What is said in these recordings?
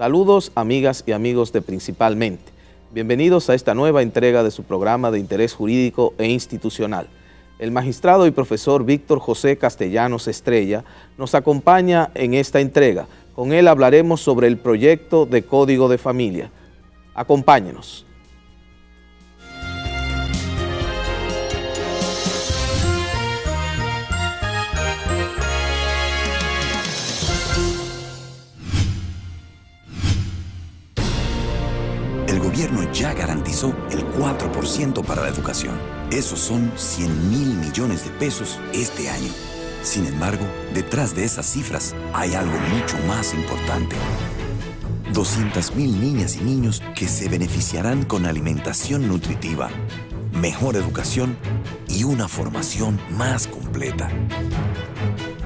Saludos, amigas y amigos de Principalmente. Bienvenidos a esta nueva entrega de su programa de interés jurídico e institucional. El magistrado y profesor Víctor José Castellanos Estrella nos acompaña en esta entrega. Con él hablaremos sobre el proyecto de Código de Familia. Acompáñenos. El gobierno ya garantizó el 4% para la educación. Esos son 100.000 millones de pesos este año. Sin embargo, detrás de esas cifras hay algo mucho más importante. 200.000 niñas y niños que se beneficiarán con alimentación nutritiva, mejor educación y una formación más completa.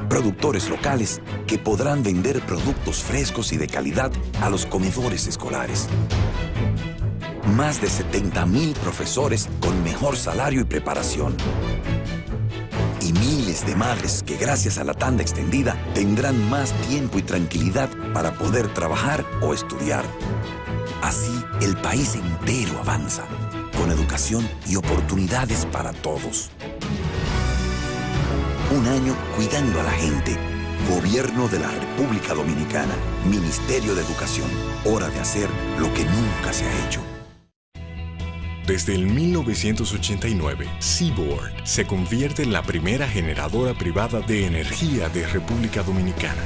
Productores locales que podrán vender productos frescos y de calidad a los comedores escolares. Más de 70.000 profesores con mejor salario y preparación. Y miles de madres que gracias a la tanda extendida tendrán más tiempo y tranquilidad para poder trabajar o estudiar. Así, el país entero avanza, con educación y oportunidades para todos. Un año cuidando a la gente. Gobierno de la República Dominicana. Ministerio de Educación. Hora de hacer lo que nunca se ha hecho. Desde el 1989, Seaboard se convierte en la primera generadora privada de energía de República Dominicana.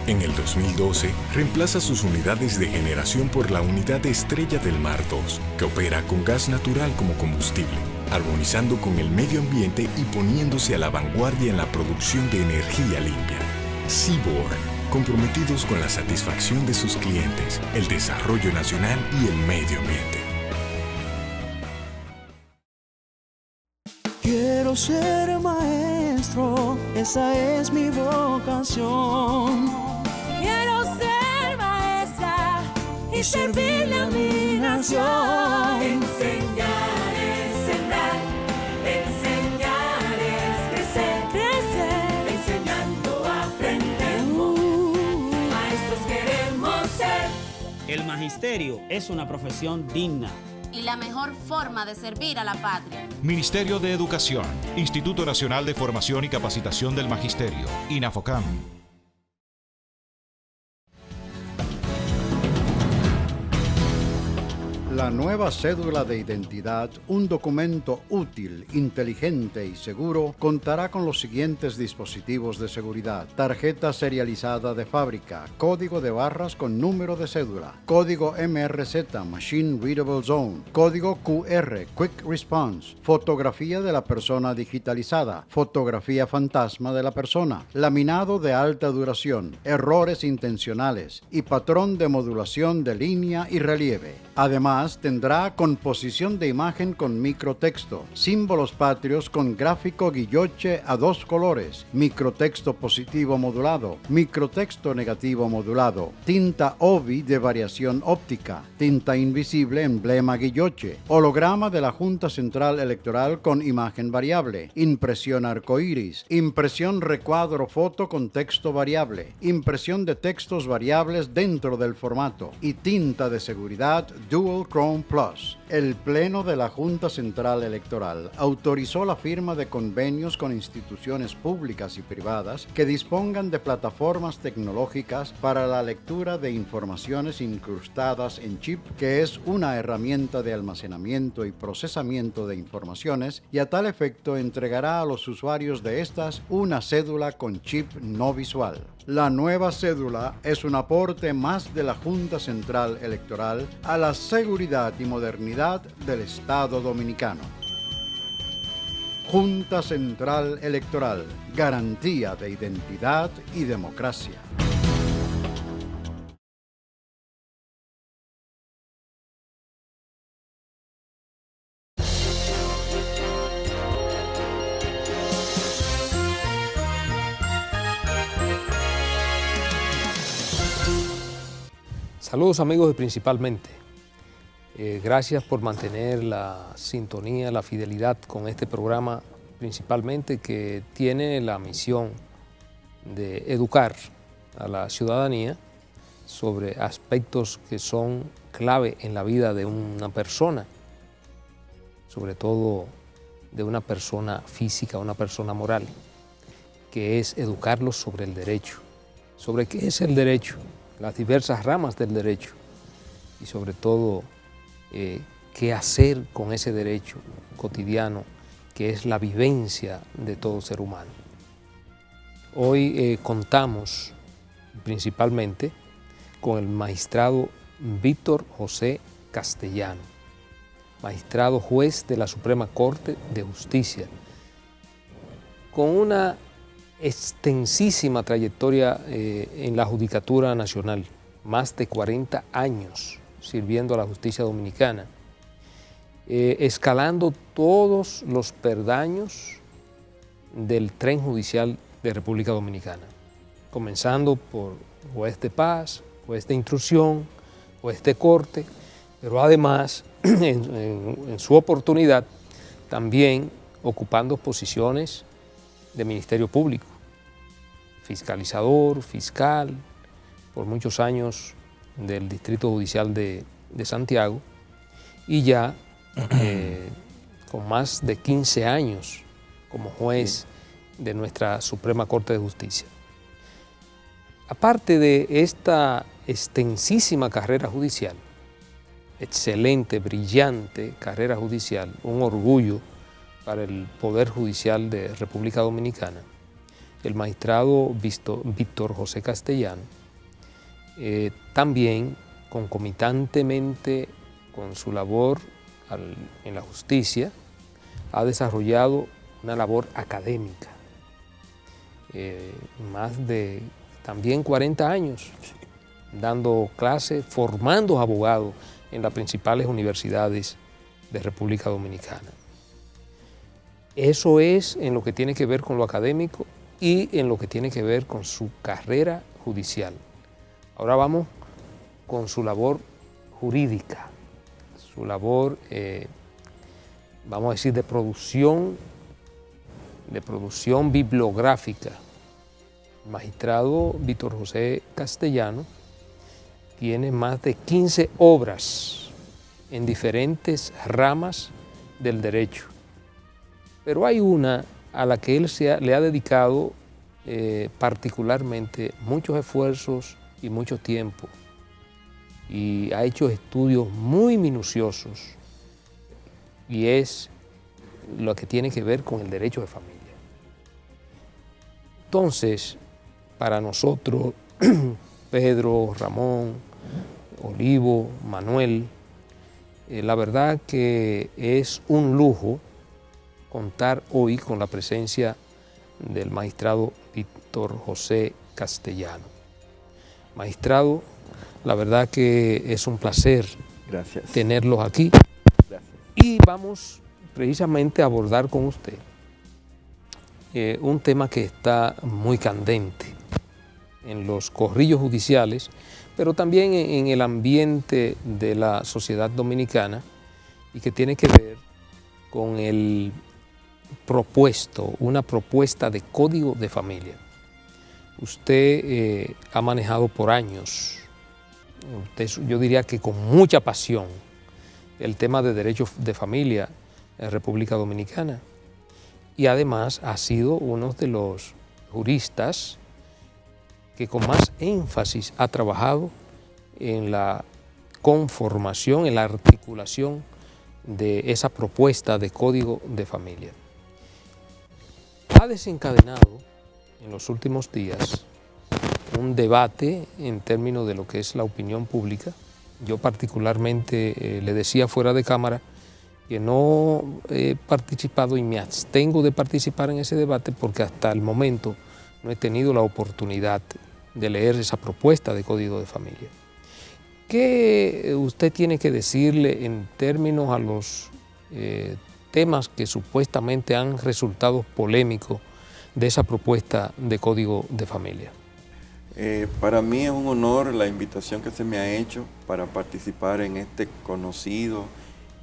En el 2012, reemplaza sus unidades de generación por la unidad Estrella del Mar 2, que opera con gas natural como combustible, armonizando con el medio ambiente y poniéndose a la vanguardia en la producción de energía limpia. Seaboard, comprometidos con la satisfacción de sus clientes, el desarrollo nacional y el medio ambiente. Quiero ser maestro, esa es mi vocación. Quiero ser maestra y servirle a mi nación. Enseñar es sembrar, enseñar es crecer, crecer. Enseñando aprendemos, maestros queremos ser. El magisterio es una profesión digna y la mejor forma de servir a la patria. Ministerio de Educación, Instituto Nacional de Formación y Capacitación del Magisterio, INAFOCAM. La nueva cédula de identidad, un documento útil, inteligente y seguro, contará con los siguientes dispositivos de seguridad: tarjeta serializada de fábrica, código de barras con número de cédula, código MRZ, Machine Readable Zone, código QR, Quick Response, fotografía de la persona digitalizada, fotografía fantasma de la persona, laminado de alta duración, errores intencionales y patrón de modulación de línea y relieve. Además, tendrá composición de imagen con microtexto, símbolos patrios con gráfico guilloche a 2 colores, microtexto positivo modulado, microtexto negativo modulado, tinta OBI de variación óptica, tinta invisible emblema guilloche, holograma de la Junta Central Electoral con imagen variable, impresión arcoíris, impresión recuadro foto con texto variable, impresión de textos variables dentro del formato y tinta de seguridad Dual Chrome Plus. El Pleno de la Junta Central Electoral autorizó la firma de convenios con instituciones públicas y privadas que dispongan de plataformas tecnológicas para la lectura de informaciones incrustadas en chip, que es una herramienta de almacenamiento y procesamiento de informaciones, y a tal efecto entregará a los usuarios de estas una cédula con chip no visual. La nueva cédula es un aporte más de la Junta Central Electoral a la seguridad y modernidad del Estado Dominicano. Junta Central Electoral, garantía de identidad y democracia. Saludos amigos de Principalmente. Gracias por mantener la sintonía, la fidelidad con este programa Principalmente, que tiene la misión de educar a la ciudadanía sobre aspectos que son clave en la vida de una persona, sobre todo de una persona física, una persona moral, que es educarlos sobre el derecho, sobre qué es el derecho, las diversas ramas del derecho y sobre todo qué hacer con ese derecho cotidiano que es la vivencia de todo ser humano. Hoy contamos principalmente con el magistrado Víctor José Castellano, magistrado juez de la Suprema Corte de Justicia, con una extensísima trayectoria en la Judicatura Nacional, más de 40 años sirviendo a la justicia dominicana, escalando todos los peldaños del tren judicial de República Dominicana, comenzando por juez de paz, juez de instrucción, juez de corte, pero además en su oportunidad también ocupando posiciones de Ministerio Público, fiscalizador, fiscal, por muchos años del Distrito Judicial de Santiago y ya con más de 15 años como juez de nuestra Suprema Corte de Justicia. Aparte de esta extensísima carrera judicial, excelente, brillante carrera judicial, un orgullo para el Poder Judicial de República Dominicana, el magistrado Víctor José Castellano también concomitantemente con su labor en la justicia ha desarrollado una labor académica, más de también 40 años dando clases, formando abogados en las principales universidades de República Dominicana. Eso es en lo que tiene que ver con lo académico y en lo que tiene que ver con su carrera judicial. Ahora vamos con su labor jurídica, su labor, vamos a decir, de producción bibliográfica. El magistrado Víctor José Castellano tiene más de 15 obras en diferentes ramas del derecho. Pero hay una a la que él le ha dedicado particularmente muchos esfuerzos y mucho tiempo. Y ha hecho estudios muy minuciosos y es lo que tiene que ver con el derecho de familia. Entonces, para nosotros, Pedro, Ramón, Olivo, Manuel, la verdad que es un lujo contar hoy con la presencia del magistrado Víctor José Castellano. Magistrado, la verdad que es un placer tenerlos aquí. Gracias. Y vamos precisamente a abordar con usted un tema que está muy candente en los corrillos judiciales, pero también en el ambiente de la sociedad dominicana y que tiene que ver con una propuesta de código de familia. Usted ha manejado por años, yo diría que con mucha pasión, el tema de derechos de familia en República Dominicana y además ha sido uno de los juristas que con más énfasis ha trabajado en la conformación, en la articulación de esa propuesta de código de familia. Ha desencadenado en los últimos días un debate en términos de lo que es la opinión pública. Yo particularmente le decía fuera de cámara que no he participado y me abstengo de participar en ese debate porque hasta el momento no he tenido la oportunidad de leer esa propuesta de código de familia. ¿Qué usted tiene que decirle en términos a los temas que supuestamente han resultado polémicos de esa propuesta de código de familia? Para mí es un honor la invitación que se me ha hecho para participar en este conocido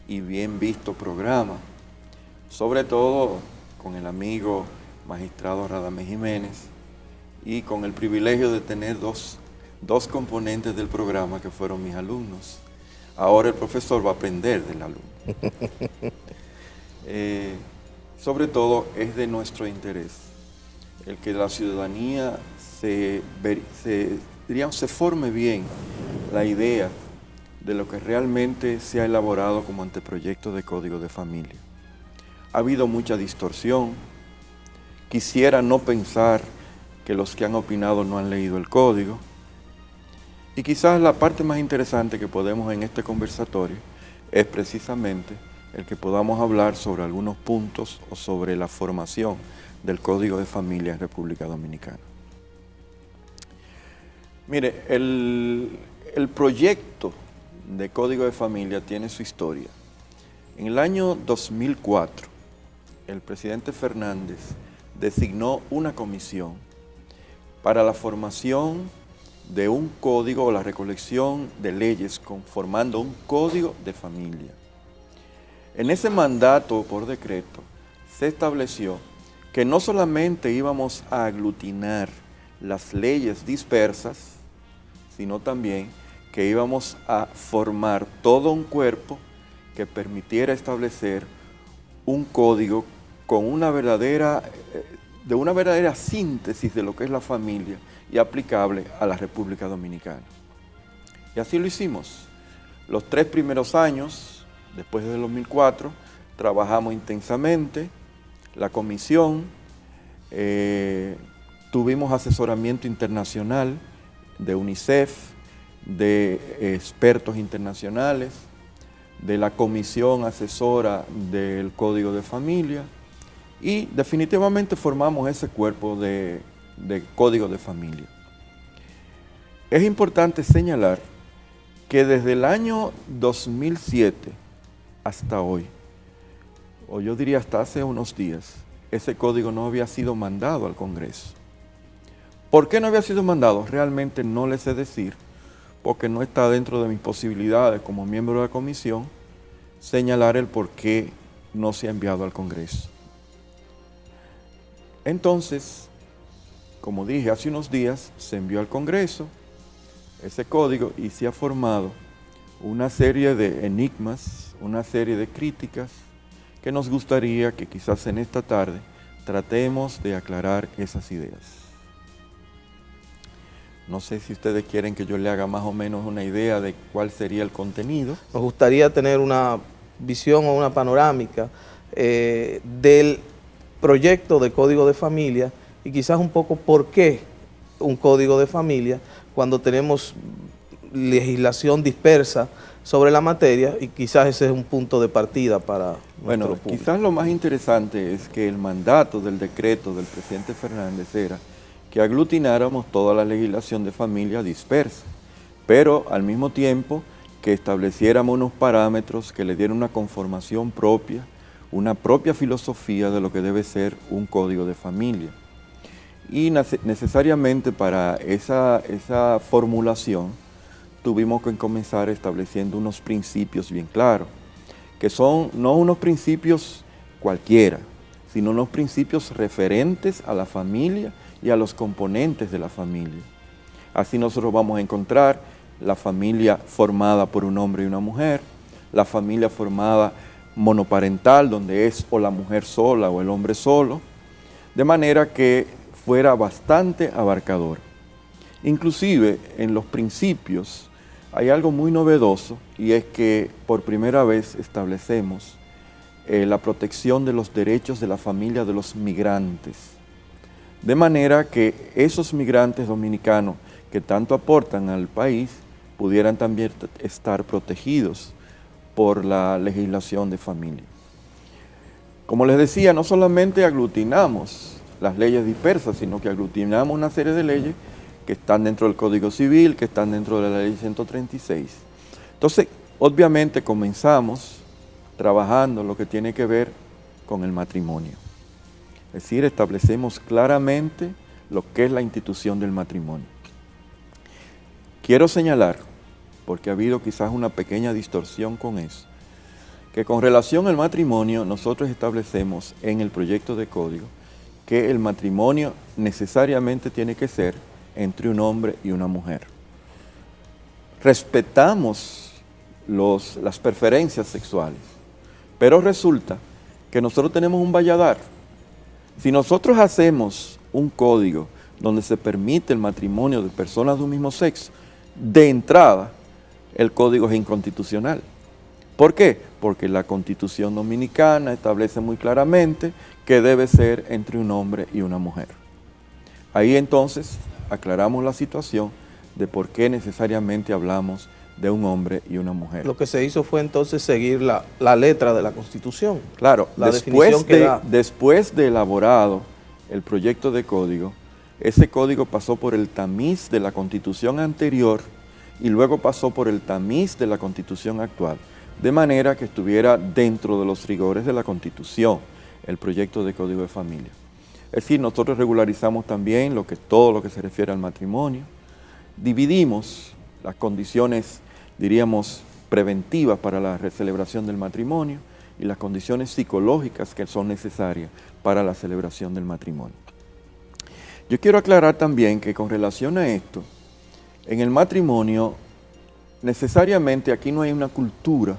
y bien visto programa, sobre todo con el amigo magistrado Radamés Jiménez y con el privilegio de tener dos 2 componentes del programa que fueron mis alumnos. Ahora el profesor va a aprender del alumno. Sobre todo es de nuestro interés el que la ciudadanía se forme bien la idea de lo que realmente se ha elaborado como anteproyecto de Código de Familia. Ha habido mucha distorsión. Quisiera no pensar que los que han opinado no han leído el código. Y quizás la parte más interesante que podemos en este conversatorio es precisamente el que podamos hablar sobre algunos puntos o sobre la formación del Código de Familia en República Dominicana. Mire, el proyecto de Código de Familia tiene su historia. En el año 2004, el presidente Fernández designó una comisión para la formación de un código o la recolección de leyes conformando un código de familia. En ese mandato por decreto se estableció que no solamente íbamos a aglutinar las leyes dispersas, sino también que íbamos a formar todo un cuerpo que permitiera establecer un código con una verdadera síntesis de lo que es la familia y aplicable a la República Dominicana. Y así lo hicimos. Los 3 primeros años, después del 2004, trabajamos intensamente, la comisión, tuvimos asesoramiento internacional de UNICEF, de expertos internacionales, de la comisión asesora del Código de Familia, y definitivamente formamos ese cuerpo de Código de Familia. Es importante señalar que desde el año 2007 hasta hoy, o yo diría hasta hace unos días, ese código no había sido mandado al Congreso. ¿Por qué no había sido mandado? Realmente no le sé decir, porque no está dentro de mis posibilidades como miembro de la comisión señalar el por qué no se ha enviado al Congreso. Entonces, como dije hace unos días, se envió al Congreso ese código y se ha formado una serie de enigmas, una serie de críticas que nos gustaría que quizás en esta tarde tratemos de aclarar esas ideas. No sé si ustedes quieren que yo le haga más o menos una idea de cuál sería el contenido. Nos gustaría tener una visión o una panorámica del proyecto de Código de Familia y quizás un poco por qué un Código de Familia cuando tenemos legislación dispersa sobre la materia, y quizás ese es un punto de partida para nuestro público. Quizás lo más interesante es que el mandato del decreto del presidente Fernández era que aglutináramos toda la legislación de familia dispersa, pero al mismo tiempo que estableciéramos unos parámetros que le dieran una conformación propia, una propia filosofía de lo que debe ser un código de familia. Y necesariamente para esa formulación tuvimos que comenzar estableciendo unos principios bien claros, que son no unos principios cualquiera, sino unos principios referentes a la familia y a los componentes de la familia. Así nosotros vamos a encontrar la familia formada por un hombre y una mujer, la familia formada monoparental, donde es o la mujer sola o el hombre solo, de manera que fuera bastante abarcador. Inclusive en los principios hay algo muy novedoso, y es que por primera vez establecemos la protección de los derechos de la familia de los migrantes. De manera que esos migrantes dominicanos que tanto aportan al país pudieran también estar protegidos por la legislación de familia. Como les decía, no solamente aglutinamos las leyes dispersas, sino que aglutinamos una serie de leyes que están dentro del Código Civil, que están dentro de la Ley 136. Entonces, obviamente comenzamos trabajando lo que tiene que ver con el matrimonio. Es decir, establecemos claramente lo que es la institución del matrimonio. Quiero señalar, porque ha habido quizás una pequeña distorsión con eso, que con relación al matrimonio nosotros establecemos en el proyecto de código que el matrimonio necesariamente tiene que ser entre un hombre y una mujer. respetamos las preferencias sexuales, pero resulta que nosotros tenemos un valladar. Si nosotros hacemos un código donde se permite el matrimonio de personas de un mismo sexo, de entrada, el código es inconstitucional. ¿Por qué? Porque la Constitución Dominicana establece muy claramente que debe ser entre un hombre y una mujer. Ahí entonces aclaramos la situación de por qué necesariamente hablamos de un hombre y una mujer. Lo que se hizo fue entonces seguir la letra de la Constitución. Claro, la definición que da. Después de elaborado el proyecto de código, ese código pasó por el tamiz de la Constitución anterior y luego pasó por el tamiz de la Constitución actual, de manera que estuviera dentro de los rigores de la Constitución, el proyecto de Código de Familia. Es decir, nosotros regularizamos también todo lo que se refiere al matrimonio, dividimos las condiciones, diríamos, preventivas para la celebración del matrimonio y las condiciones psicológicas que son necesarias para la celebración del matrimonio. Yo quiero aclarar también que con relación a esto, en el matrimonio, necesariamente aquí no hay una cultura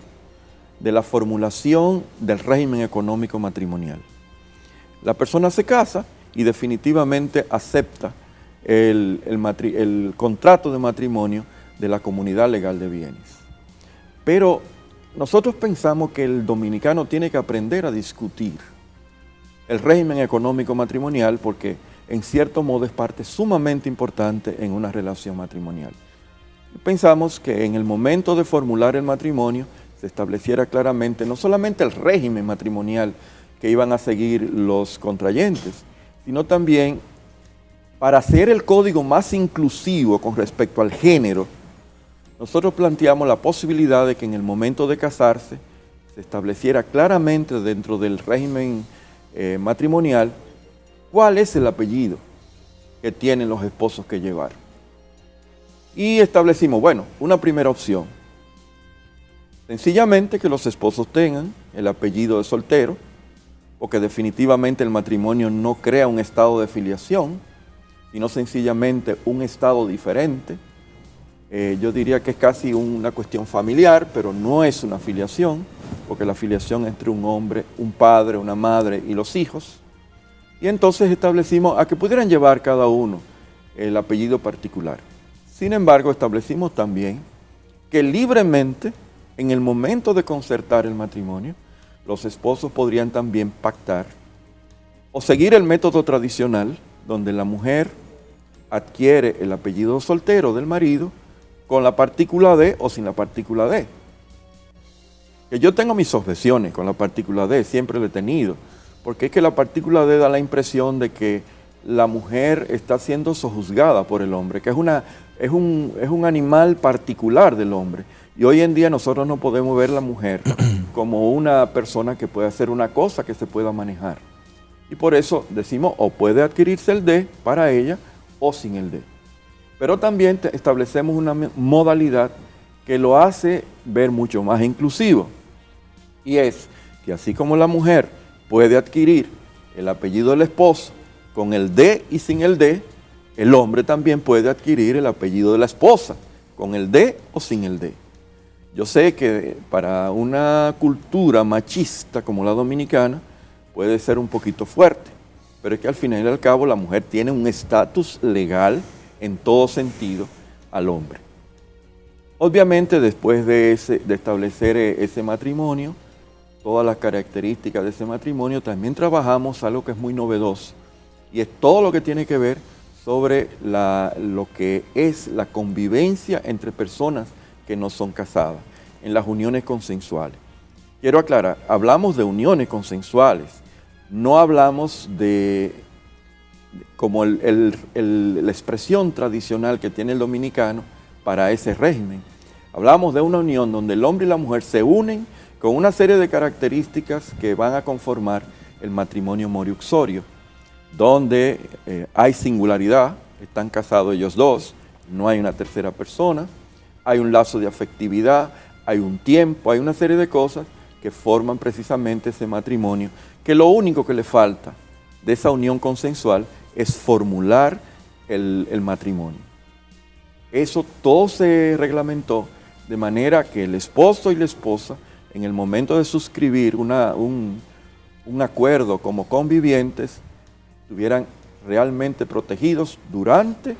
de la formulación del régimen económico matrimonial. La persona se casa y definitivamente acepta el contrato de matrimonio de la comunidad legal de bienes. Pero nosotros pensamos que el dominicano tiene que aprender a discutir el régimen económico matrimonial porque en cierto modo es parte sumamente importante en una relación matrimonial. Pensamos que en el momento de formular el matrimonio se estableciera claramente no solamente el régimen matrimonial que iban a seguir los contrayentes, sino también para hacer el código más inclusivo con respecto al género, nosotros planteamos la posibilidad de que en el momento de casarse se estableciera claramente dentro del régimen matrimonial cuál es el apellido que tienen los esposos que llevar. Y establecimos, bueno, una primera opción, sencillamente que los esposos tengan el apellido de soltero, porque definitivamente el matrimonio no crea un estado de filiación, sino sencillamente un estado diferente. Yo diría que es casi una cuestión familiar, pero no es una filiación, porque la filiación es entre un hombre, un padre, una madre y los hijos. Y entonces establecimos a que pudieran llevar cada uno el apellido particular. Sin embargo, establecimos también que libremente, en el momento de concertar el matrimonio, los esposos podrían también pactar o seguir el método tradicional, donde la mujer adquiere el apellido soltero del marido con la partícula D o sin la partícula D. Que yo tengo mis objeciones con la partícula D, siempre lo he tenido, porque es que la partícula D da la impresión de que la mujer está siendo sojuzgada por el hombre, que es un animal particular del hombre. Y hoy en día nosotros no podemos ver a la mujer como una persona que puede hacer una cosa que se pueda manejar. Y por eso decimos, o puede adquirirse el D para ella o sin el D. Pero también establecemos una modalidad que lo hace ver mucho más inclusivo. Y es que así como la mujer puede adquirir el apellido del esposo con el D y sin el D, el hombre también puede adquirir el apellido de la esposa con el D o sin el D. Yo sé que para una cultura machista como la dominicana puede ser un poquito fuerte, pero es que al final y al cabo la mujer tiene un estatus legal en todo sentido al hombre. Obviamente después de establecer ese matrimonio, todas las características de ese matrimonio, también trabajamos algo que es muy novedoso y es todo lo que tiene que ver sobre lo que es la convivencia entre personas que no son casadas, en las uniones consensuales. Quiero aclarar, hablamos de uniones consensuales, no hablamos de como la expresión tradicional que tiene el dominicano para ese régimen. Hablamos de una unión donde el hombre y la mujer se unen con una serie de características que van a conformar el matrimonio moriuxorio, donde hay singularidad, están casados ellos dos, no hay una tercera persona, hay un lazo de afectividad, hay un tiempo, hay una serie de cosas que forman precisamente ese matrimonio, que lo único que le falta de esa unión consensual es formular el matrimonio. Eso todo se reglamentó de manera que el esposo y la esposa, en el momento de suscribir un acuerdo como convivientes, estuvieran realmente protegidos durante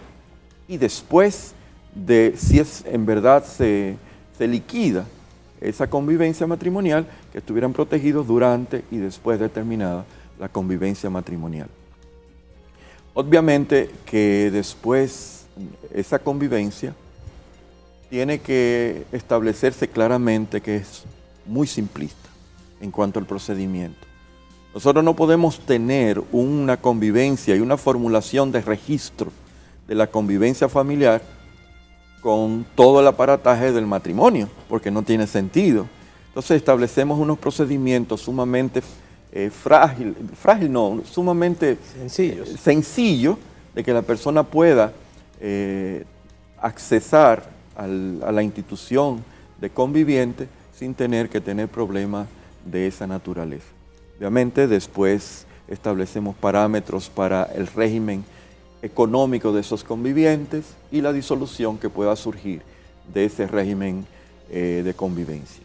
y después de, si es en verdad se liquida esa convivencia matrimonial, que estuvieran protegidos durante y después de terminada la convivencia matrimonial. Obviamente que después esa convivencia tiene que establecerse claramente, que es muy simplista en cuanto al procedimiento. Nosotros no podemos tener una convivencia y una formulación de registro de la convivencia familiar con todo el aparataje del matrimonio, porque no tiene sentido. Entonces establecemos unos procedimientos sumamente sumamente sencillos, de que la persona pueda accesar a la institución de conviviente sin tener que tener problemas de esa naturaleza. Obviamente después establecemos parámetros para el régimen económico de esos convivientes y la disolución que pueda surgir de ese régimen de convivencia.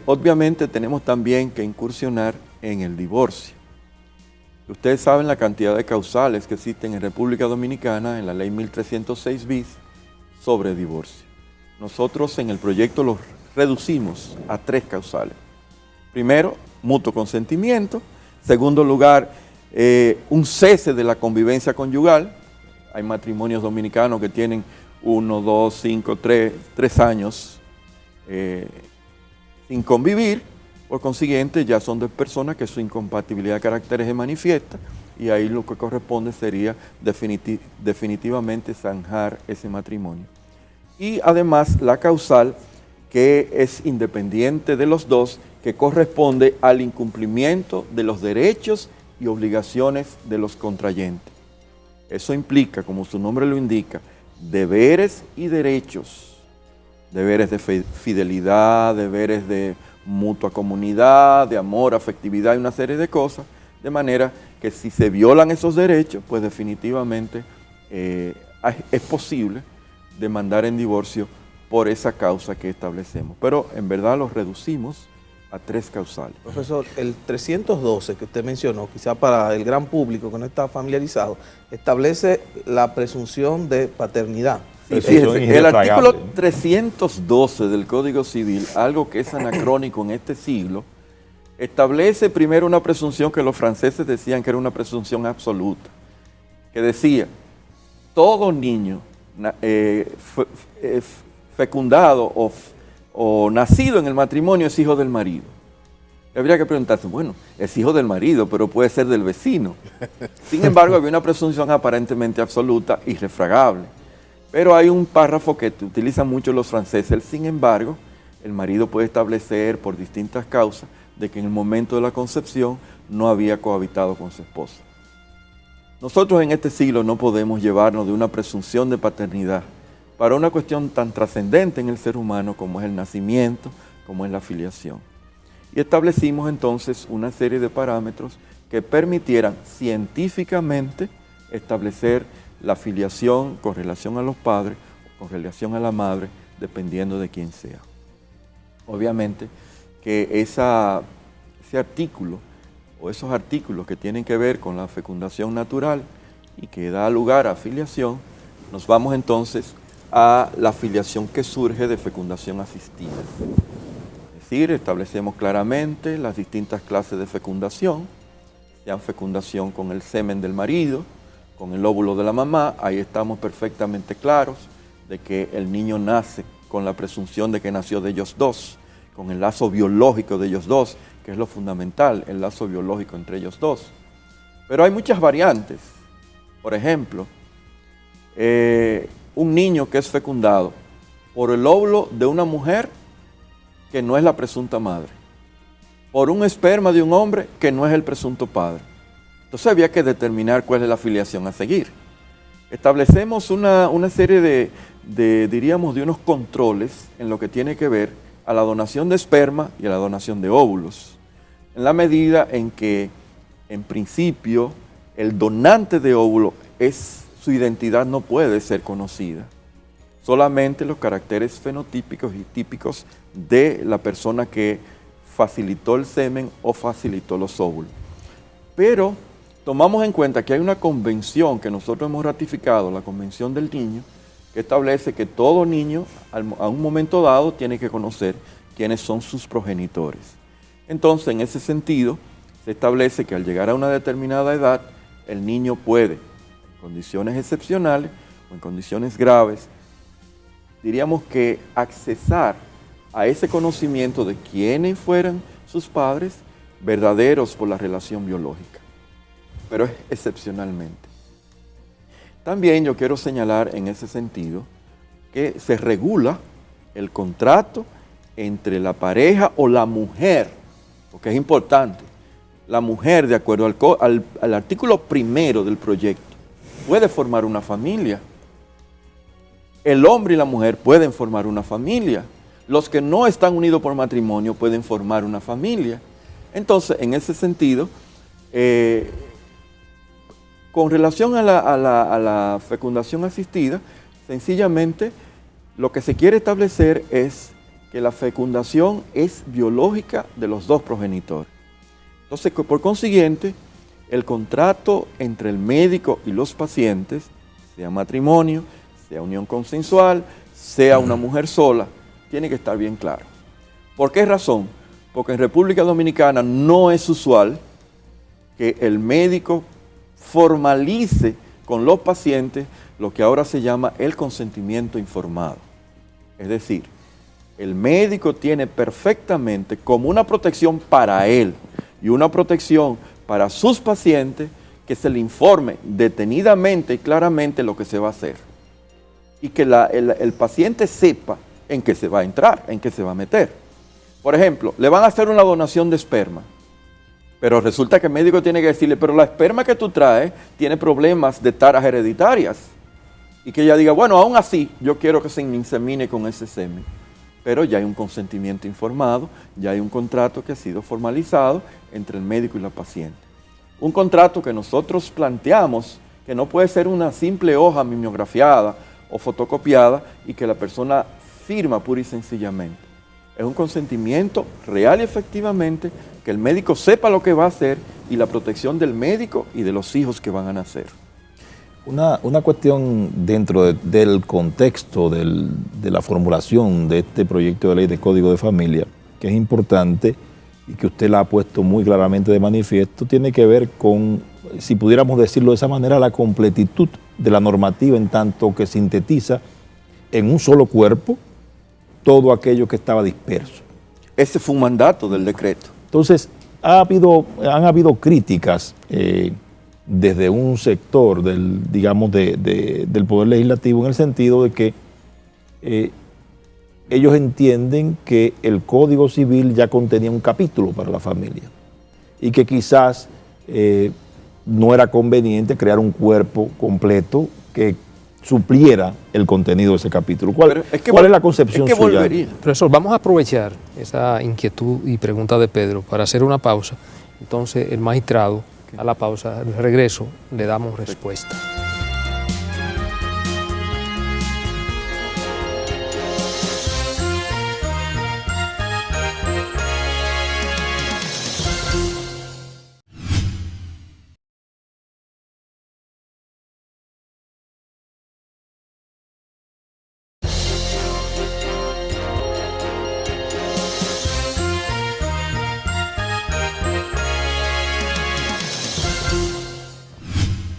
Obviamente tenemos también que incursionar en el divorcio. Ustedes saben la cantidad de causales que existen en República Dominicana en la ley 1306 bis sobre divorcio. Nosotros en el proyecto los reducimos a 3 causales. Primero, mutuo consentimiento. Segundo lugar, un cese de la convivencia conyugal. Hay matrimonios dominicanos que tienen 1, 2, 5, 3 años sin convivir. Por consiguiente, ya son 2 personas que su incompatibilidad de caracteres se manifiesta, y ahí lo que corresponde sería definitivamente zanjar ese matrimonio. Y además la causal, que es independiente de los dos, que corresponde al incumplimiento de los derechos y obligaciones de los contrayentes. Eso implica, como su nombre lo indica, deberes y derechos. Deberes de fidelidad, deberes de mutua comunidad, de amor, afectividad y una serie de cosas, de manera que si se violan esos derechos, pues definitivamente es posible demandar en divorcio por esa causa que establecemos. Pero en verdad los reducimos a 3 causales. Profesor, el 312 que usted mencionó, quizá para el gran público que no está familiarizado, establece la presunción de paternidad. Sí, fíjese, el artículo 312 del Código Civil, algo que es anacrónico en este siglo, establece primero una presunción que los franceses decían que era una presunción absoluta, que decía, todo niño fecundado o nacido en el matrimonio es hijo del marido. Habría que preguntarse, bueno, es hijo del marido, pero puede ser del vecino. Sin embargo, había una presunción aparentemente absoluta, irrefragable. Pero hay un párrafo que utilizan mucho los franceses. Sin embargo, el marido puede establecer por distintas causas de que en el momento de la concepción no había cohabitado con su esposa. Nosotros en este siglo no podemos llevarnos de una presunción de paternidad para una cuestión tan trascendente en el ser humano como es el nacimiento, como es la filiación. Y establecimos entonces una serie de parámetros que permitieran científicamente establecer la filiación con relación a los padres, con relación a la madre, dependiendo de quién sea. Obviamente que ese artículo o esos artículos que tienen que ver con la fecundación natural y que da lugar a filiación, nos vamos entonces a la filiación que surge de fecundación asistida. Es decir, establecemos claramente las distintas clases de fecundación, sean fecundación con el semen del marido, con el óvulo de la mamá. Ahí estamos perfectamente claros de que el niño nace con la presunción de que nació de ellos dos, con el lazo biológico de ellos dos, que es lo fundamental, el lazo biológico entre ellos dos. Pero hay muchas variantes. Por ejemplo, un niño que es fecundado por el óvulo de una mujer que no es la presunta madre, por un esperma de un hombre que no es el presunto padre. Entonces había que determinar cuál es la filiación a seguir. Establecemos una serie diríamos, de unos controles en lo que tiene que ver a la donación de esperma y a la donación de óvulos, en la medida en que, en principio, el donante de óvulo su identidad no puede ser conocida. solamente los caracteres fenotípicos y típicos de la persona que facilitó el semen o facilitó los óvulos. Pero tomamos en cuenta que hay una convención que nosotros hemos ratificado, la Convención del Niño, que establece que todo niño a un momento dado tiene que conocer quiénes son sus progenitores. Entonces, en ese sentido, se establece que al llegar a una determinada edad, el niño puede, en condiciones excepcionales o en condiciones graves, diríamos que accesar a ese conocimiento de quiénes fueran sus padres verdaderos por la relación biológica, pero es excepcionalmente. También yo quiero señalar en ese sentido que se regula el contrato entre la pareja o la mujer, porque es importante. La mujer, de acuerdo al artículo 1 del proyecto, puede formar una familia. El hombre y la mujer pueden formar una familia. Los que no están unidos por matrimonio pueden formar una familia. Entonces, en ese sentido, con relación a la fecundación asistida, sencillamente lo que se quiere establecer es que la fecundación es biológica de los dos progenitores. Entonces, por consiguiente, el contrato entre el médico y los pacientes, sea matrimonio, sea unión consensual, sea una mujer sola, tiene que estar bien claro. ¿Por qué razón? Porque en República Dominicana no es usual que el médico formalice con los pacientes lo que ahora se llama el consentimiento informado. Es decir, el médico tiene perfectamente como una protección para él y una protección para sus pacientes que se le informe detenidamente y claramente lo que se va a hacer. Y que el paciente sepa en qué se va a entrar, en qué se va a meter. Por ejemplo, le van a hacer una donación de esperma, pero resulta que el médico tiene que decirle, pero la esperma que tú traes tiene problemas de taras hereditarias. Y que ella diga, bueno, aún así, yo quiero que se insemine con ese semen. Pero ya hay un consentimiento informado, ya hay un contrato que ha sido formalizado entre el médico y la paciente. Un contrato que nosotros planteamos que no puede ser una simple hoja mimeografiada o fotocopiada y que la persona firma pura y sencillamente. Es un consentimiento real y efectivamente que el médico sepa lo que va a hacer y la protección del médico y de los hijos que van a nacer. Una cuestión dentro del contexto de la formulación de este proyecto de ley de Código de Familia, que es importante y que usted la ha puesto muy claramente de manifiesto, tiene que ver con, si pudiéramos decirlo de esa manera, la completitud de la normativa en tanto que sintetiza en un solo cuerpo todo aquello que estaba disperso. Ese fue un mandato del decreto. Entonces, han habido críticas desde un sector del Poder Legislativo en el sentido de que ellos entienden que el Código Civil ya contenía un capítulo para la familia y que quizás no era conveniente crear un cuerpo completo que supliera el contenido de ese capítulo. ¿Cuál es la concepción suya? Profesor, vamos a aprovechar esa inquietud y pregunta de Pedro para hacer una pausa. Entonces, el magistrado, a la pausa, al regreso, le damos respuesta.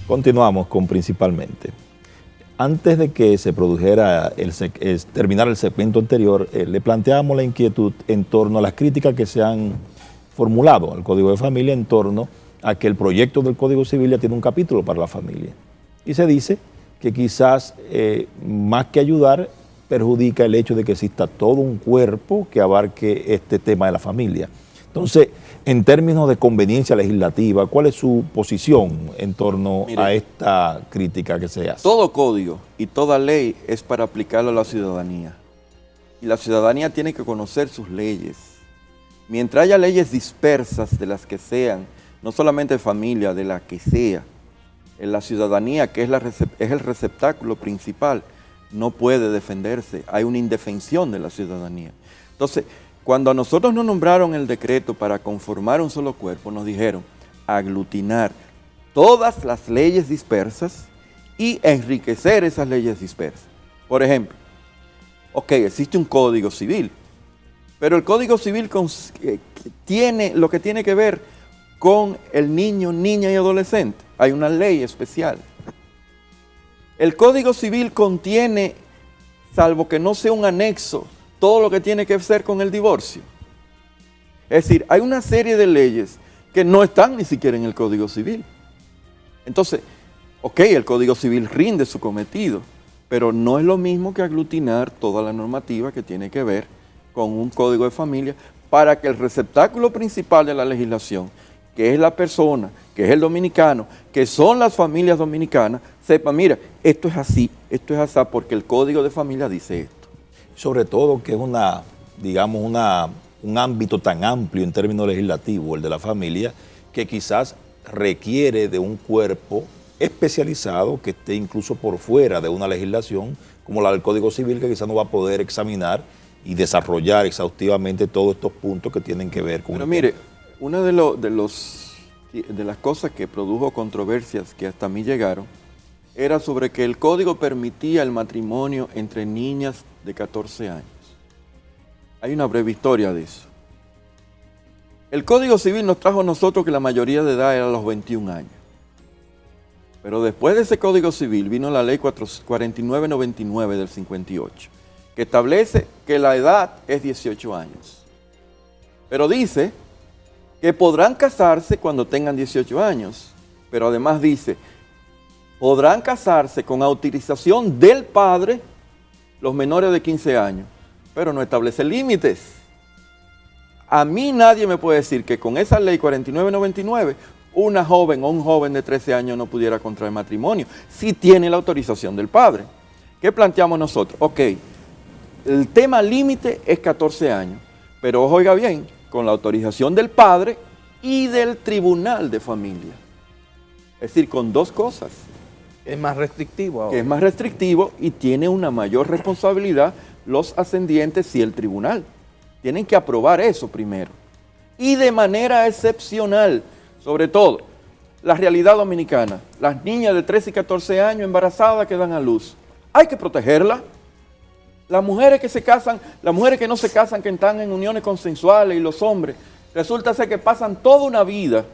Continuamos con Principalmente. Antes de que se produjera terminar el segmento anterior, le planteábamos la inquietud en torno a las críticas que se han formulado al Código de Familia en torno a que el proyecto del Código Civil ya tiene un capítulo para la familia. Y se dice que quizás más que ayudar, perjudica el hecho de que exista todo un cuerpo que abarque este tema de la familia. Entonces, en términos de conveniencia legislativa, ¿cuál es su posición en torno a esta crítica que se hace? Todo código y toda ley es para aplicarlo a la ciudadanía. Y la ciudadanía tiene que conocer sus leyes. Mientras haya leyes dispersas de las que sean, no solamente de familia, de la que sea, en la ciudadanía, que es el receptáculo principal no puede defenderse, hay una indefensión de la ciudadanía. Entonces, cuando a nosotros nos nombraron el decreto para conformar un solo cuerpo, nos dijeron aglutinar todas las leyes dispersas y enriquecer esas leyes dispersas. Por ejemplo, ok, existe un código civil, pero el código civil tiene lo que tiene que ver con el niño, niña y adolescente. Hay una ley especial. El Código Civil contiene, salvo que no sea un anexo, todo lo que tiene que ver con el divorcio. Es decir, hay una serie de leyes que no están ni siquiera en el Código Civil. Entonces, ok, el Código Civil rinde su cometido, pero no es lo mismo que aglutinar toda la normativa que tiene que ver con un código de familia para que el receptáculo principal de la legislación, que es la persona, que es el dominicano, que son las familias dominicanas, sepa, mira, esto es así porque el código de familia dice esto. Sobre todo que es un ámbito tan amplio en términos legislativos, el de la familia, que quizás requiere de un cuerpo especializado que esté incluso por fuera de una legislación como la del Código Civil, que quizás no va a poder examinar y desarrollar exhaustivamente todos estos puntos que tienen que ver con... Pero mire, una de las cosas que produjo controversias que hasta a mí llegaron era sobre que el código permitía el matrimonio entre niñas de 14 años. Hay una breve historia de eso. El Código Civil nos trajo a nosotros que la mayoría de edad era a los 21 años. Pero después de ese Código Civil vino la ley 4999 del 58, que establece que la edad es 18 años. Pero dice que podrán casarse cuando tengan 18 años, pero además dice, podrán casarse con autorización del padre los menores de 15 años, pero no establece límites. A mí nadie me puede decir que con esa ley 4999 una joven o un joven de 13 años no pudiera contraer matrimonio, si tiene la autorización del padre. ¿Qué planteamos nosotros? Ok, el tema límite es 14 años, pero oiga bien, con la autorización del padre y del tribunal de familia. Es decir, con dos cosas. Es más restrictivo ahora. Que es más restrictivo y tiene una mayor responsabilidad los ascendientes y el tribunal. Tienen que aprobar eso primero. Y de manera excepcional, sobre todo, la realidad dominicana. Las niñas de 13 y 14 años embarazadas que dan a luz. Hay que protegerlas. Las mujeres que se casan, las mujeres que no se casan, que están en uniones consensuales, y los hombres, resulta ser que pasan toda una vida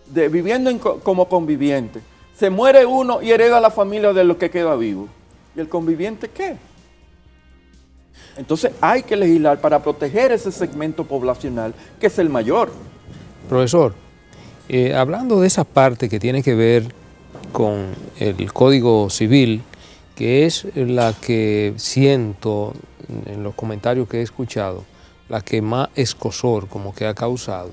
viviendo como convivientes. Se muere uno y hereda a la familia de lo que queda vivo. ¿Y el conviviente qué? Entonces hay que legislar para proteger ese segmento poblacional que es el mayor. Profesor, hablando de esa parte que tiene que ver con el Código Civil, que es la que siento en los comentarios que he escuchado, la que más escozor como que ha causado,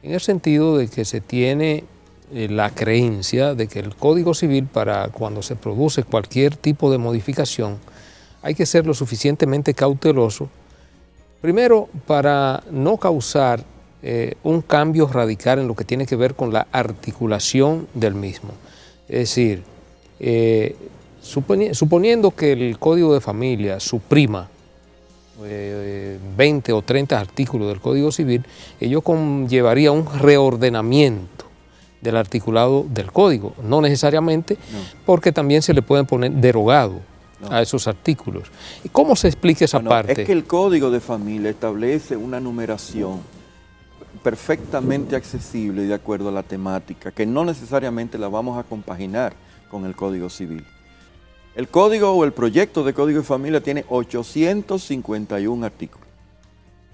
en el sentido de que se tiene la creencia de que el Código Civil, para cuando se produce cualquier tipo de modificación, hay que ser lo suficientemente cauteloso, primero para no causar un cambio radical en lo que tiene que ver con la articulación del mismo. Es decir, suponiendo que el Código de Familia suprima 20 o 30 artículos del Código Civil, ello conllevaría un reordenamiento del articulado del Código, no necesariamente, porque también se le pueden poner derogado a esos artículos. ¿Y cómo se explica esa parte? Es que el Código de Familia establece una numeración perfectamente accesible y de acuerdo a la temática, que no necesariamente la vamos a compaginar con el Código Civil. El código o el proyecto de Código de Familia tiene 851 artículos.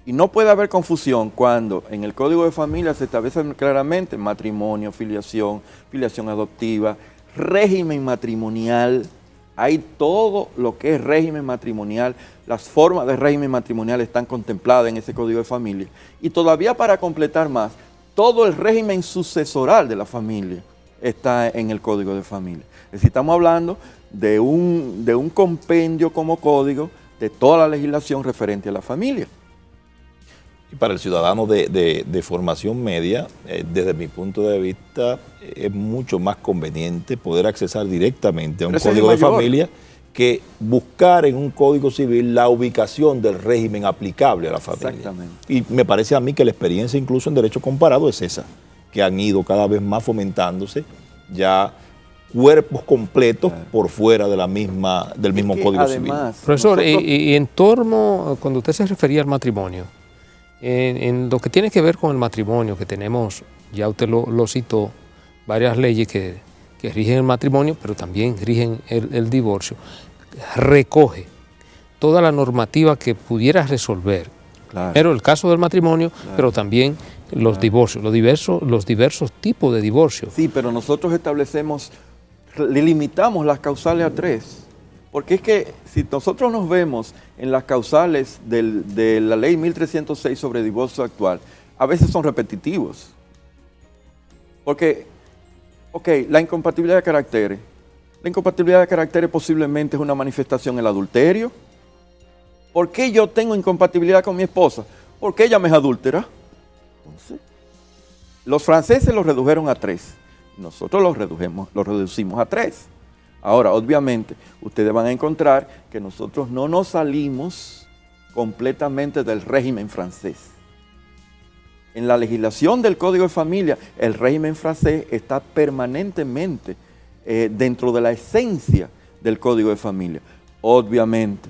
Y no puede haber confusión cuando en el Código de Familia se establece claramente matrimonio, filiación, filiación adoptiva, régimen matrimonial. Hay todo lo que es régimen matrimonial, las formas de régimen matrimonial están contempladas en ese Código de Familia. Y todavía para completar más, todo el régimen sucesoral de la familia está en el Código de Familia. Es decir, estamos hablando de un compendio como código de toda la legislación referente a la familia. Y para el ciudadano de formación media, desde mi punto de vista, es mucho más conveniente poder accesar directamente a un código de familia que buscar en un Código Civil la ubicación del régimen aplicable a la familia. Exactamente. Y me parece a mí que la experiencia incluso en derecho comparado es esa, que han ido cada vez más fomentándose ya cuerpos completos por fuera de del mismo Código Civil. Profesor, y en torno, cuando usted se refería al matrimonio, en lo que tiene que ver con el matrimonio, que tenemos, ya usted lo citó, varias leyes que rigen el matrimonio, pero también rigen el divorcio, recoge toda la normativa que pudiera resolver. Claro. Pero el caso del matrimonio, Claro. pero también los divorcios, los diversos tipos de divorcio. Sí, pero nosotros le limitamos las causales a 3. Porque es que si nosotros nos vemos en las causales de la ley 1306 sobre divorcio actual, a veces son repetitivos. Porque, la incompatibilidad de caracteres. La incompatibilidad de caracteres posiblemente es una manifestación del adulterio. ¿Por qué yo tengo incompatibilidad con mi esposa? Porque ella me es adúltera. Entonces, los franceses lo redujeron a 3. Nosotros lo reducimos a 3. Ahora, obviamente, ustedes van a encontrar que nosotros no nos salimos completamente del régimen francés. En la legislación del Código de Familia, el régimen francés está permanentemente dentro de la esencia del Código de Familia. Obviamente,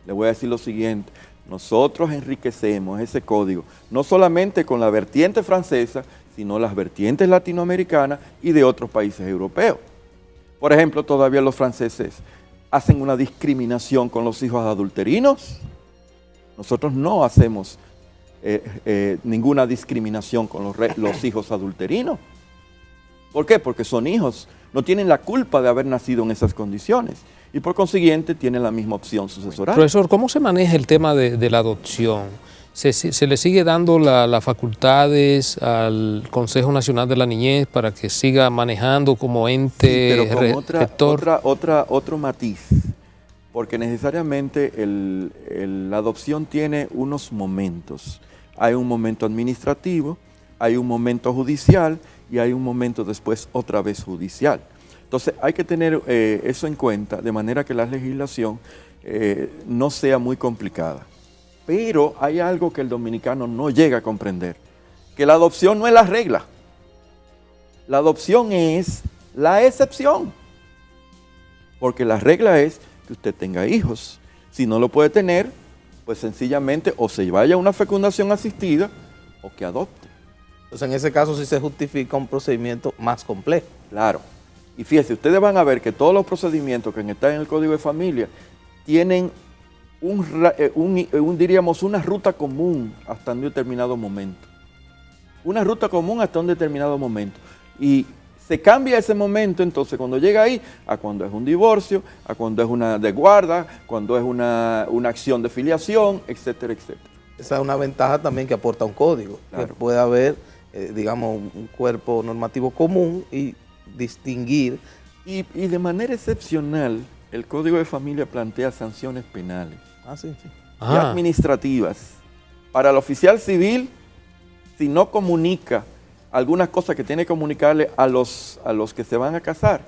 le voy a decir lo siguiente, nosotros enriquecemos ese código no solamente con la vertiente francesa, sino las vertientes latinoamericanas y de otros países europeos. Por ejemplo, todavía los franceses hacen una discriminación con los hijos adulterinos. Nosotros no hacemos ninguna discriminación con los hijos adulterinos. ¿Por qué? Porque son hijos, no tienen la culpa de haber nacido en esas condiciones y por consiguiente tienen la misma opción sucesoral. Profesor, ¿cómo se maneja el tema de la adopción? ¿Se le sigue dando las facultades al Consejo Nacional de la Niñez para que siga manejando como ente rector? Otro matiz, porque necesariamente la adopción tiene unos momentos. Hay un momento administrativo, hay un momento judicial y hay un momento después otra vez judicial. Entonces hay que tener eso en cuenta de manera que la legislación no sea muy complicada. Pero hay algo que el dominicano no llega a comprender, que la adopción no es la regla. La adopción es la excepción. Porque la regla es que usted tenga hijos. Si no lo puede tener, pues sencillamente o se vaya a una fecundación asistida o que adopte. Entonces en ese caso sí se justifica un procedimiento más complejo. Claro. Y fíjense, ustedes van a ver que todos los procedimientos que están en el Código de Familia tienen diríamos, una ruta común hasta un determinado momento. Una ruta común hasta un determinado momento. Y se cambia ese momento, entonces, cuando llega ahí, a cuando es un divorcio, a cuando es una de guarda, cuando es una acción de filiación, etcétera, etcétera. Esa es una ventaja también que aporta un código, claro. Que puede haber, digamos, un cuerpo normativo común y distinguir. Y de manera excepcional, el Código de Familia plantea sanciones penales y administrativas. Para el oficial civil, si no comunica algunas cosas que tiene que comunicarle a los que se van a casar.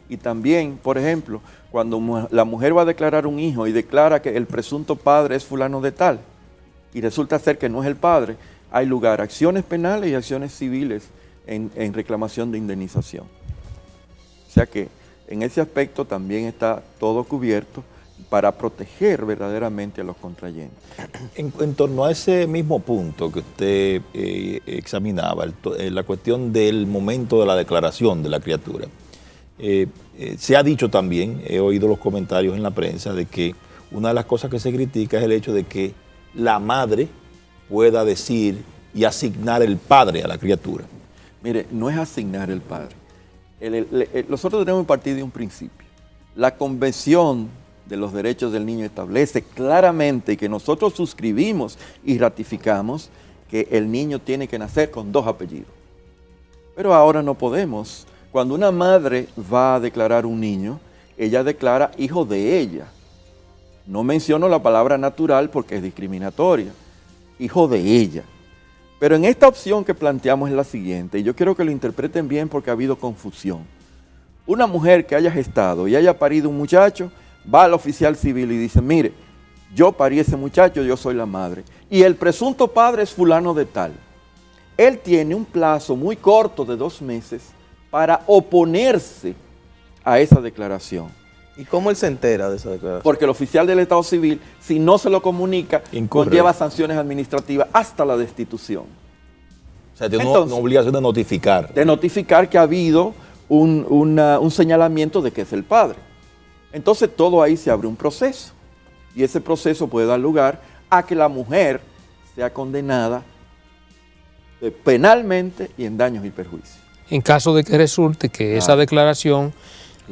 Y también, por ejemplo, cuando la mujer va a declarar un hijo y declara que el presunto padre es fulano de tal, y resulta ser que no es el padre, hay lugar a acciones penales y acciones civiles en reclamación de indemnización. O sea que en ese aspecto también está todo cubierto para proteger verdaderamente a los contrayentes. En torno a ese mismo punto que usted examinaba, la cuestión del momento de la declaración de la criatura, se ha dicho también, he oído los comentarios en la prensa, de que una de las cosas que se critica es el hecho de que la madre pueda decir y asignar el padre a la criatura. Mire, no es asignar el padre. Nosotros tenemos que partir de un principio. La Convención de los Derechos del Niño establece claramente que nosotros suscribimos y ratificamos que el niño tiene que nacer con 2 apellidos. Pero ahora no podemos. Cuando una madre va a declarar un niño, ella declara hijo de ella. No menciono la palabra natural porque es discriminatoria. Hijo de ella. Pero en esta opción que planteamos es la siguiente, y yo quiero que lo interpreten bien porque ha habido confusión. Una mujer que haya gestado y haya parido un muchacho va al oficial civil y dice, mire, yo parí ese muchacho, yo soy la madre, y el presunto padre es fulano de tal. Él tiene un plazo muy corto de 2 meses para oponerse a esa declaración. ¿Y cómo él se entera de esa declaración? Porque el oficial del Estado Civil, si no se lo comunica, conlleva sanciones administrativas hasta la destitución. O sea, tiene una obligación de notificar. De notificar que ha habido un señalamiento de que es el padre. Entonces todo ahí se abre un proceso. Y ese proceso puede dar lugar a que la mujer sea condenada penalmente y en daños y perjuicios. En caso de que resulte que esa declaración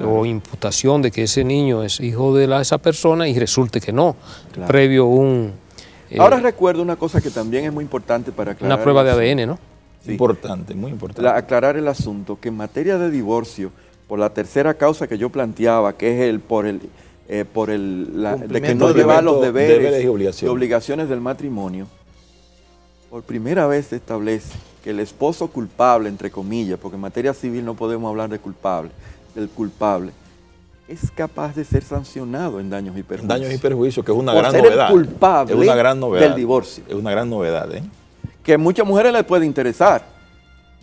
o imputación de que ese niño es hijo de esa persona y resulte que no, previo un... Ahora recuerdo una cosa que también es muy importante para aclarar. Una prueba de ADN, ¿no? Sí. Importante, muy importante. Aclarar el asunto, que en materia de divorcio, por la tercera causa que yo planteaba, que es de que no lleva los deberes y obligaciones del matrimonio, por primera vez se establece que el esposo culpable, entre comillas, porque en materia civil no podemos hablar de culpable, del culpable, es capaz de ser sancionado en daños y perjuicios. Daños y perjuicios, que es una por gran ser novedad. El culpable es una gran novedad del divorcio. Es una gran novedad, ¿eh? Que a muchas mujeres les puede interesar.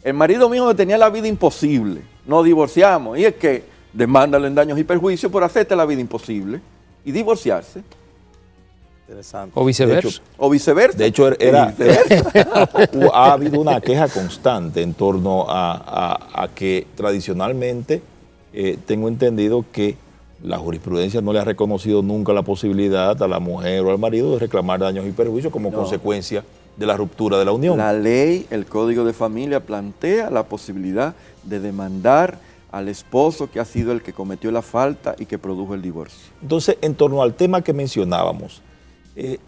El marido mío tenía la vida imposible, nos divorciamos, y es que demándalo en daños y perjuicios por hacerte la vida imposible y divorciarse. Interesante. O viceversa. O viceversa. De hecho, ha habido una queja constante en torno a que tradicionalmente tengo entendido que la jurisprudencia no le ha reconocido nunca la posibilidad a la mujer o al marido de reclamar daños y perjuicios como consecuencia de la ruptura de la unión. La ley, el Código de Familia plantea la posibilidad de demandar al esposo que ha sido el que cometió la falta y que produjo el divorcio. Entonces, en torno al tema que mencionábamos,